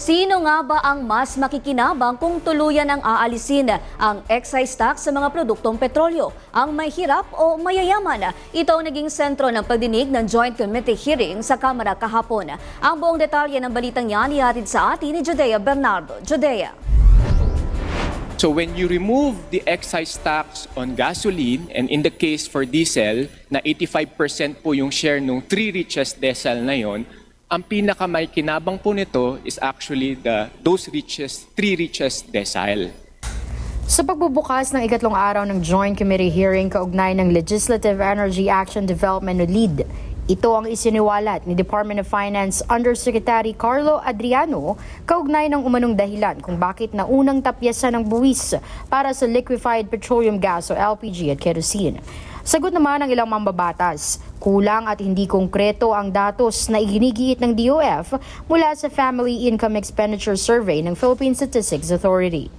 Sino nga ba ang mas makikinabang kung tuluyan ang aalisin ang excise tax sa mga produktong petrolyo? Ang may hirap o mayayaman? Ito ang naging sentro ng pagdinig ng Joint Committee hearing sa Kamara kahapon. Ang buong detalye ng balitang yan ihatid sa atin ni Judea Bernardo. Judea. So when you remove the excise tax on gasoline, and in the case for diesel, na 85% po yung share ng 3 richest decile na yon, ang pinakamay kinabang po nito is actually those 3 richest decile. Sa pagbubukas ng ikatlong araw ng Joint Committee hearing kaugnay ng Legislative Energy Action Development o LEAD, ito ang isiniwalat ni Department of Finance Undersecretary Carlo Adriano kaugnay ng umanong dahilan kung bakit naunang tapyasan ng buwis para sa liquefied petroleum gas o LPG at kerosene. Sagot naman ng ilang mambabatas, kulang at hindi konkreto ang datos na iginigiit ng DOF mula sa Family Income Expenditure Survey ng Philippine Statistics Authority.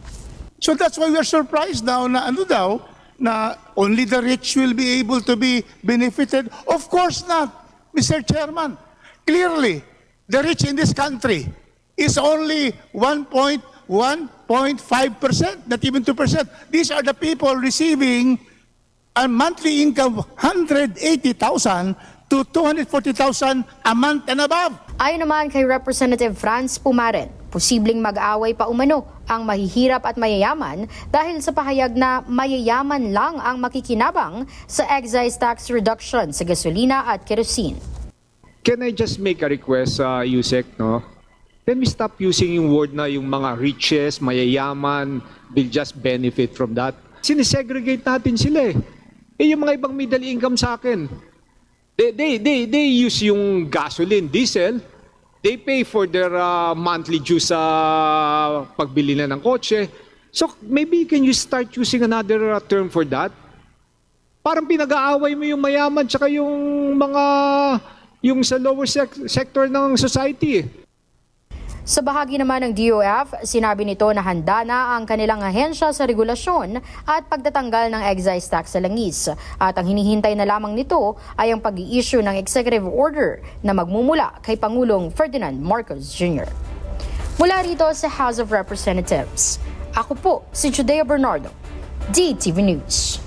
So that's why we're surprised now na only the rich will be able to be benefited. Of course not, Mr. Chairman. Clearly, the rich in this country is only 1.5%, not even 2%. These are the people receiving a monthly income of 180,000 to 240,000 a month and above. Ayon naman kay Representative Franz Pumaren, posibleng mag-away pa umano ang mahihirap at mayayaman dahil sa pahayag na mayayaman lang ang makikinabang sa excise tax reduction sa gasolina at kerosene. Can I just make a request, Yusek, no? Let me stop using yung word na yung mga riches, mayayaman, will just benefit from that. Sinesegregate natin sila eh. Yung mga ibang middle income sa akin, they use yung gasoline, diesel, they pay for their monthly dues sa pagbili na ng kotse. So maybe can you start using another term for that? Parang pinag-aaway mo yung mayaman tsaka yung sa lower sector ng society. Sa bahagi naman ng DOF, sinabi nito na handa na ang kanilang ahensya sa regulasyon at pagtatanggal ng excise tax sa langis. At ang hinihintay na lamang nito ay ang pag-i-issue ng executive order na magmumula kay Pangulong Ferdinand Marcos Jr. Mula rito sa House of Representatives, ako po si Judea Bernardo, DTV News.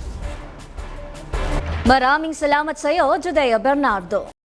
Maraming salamat sa iyo, Judea Bernardo.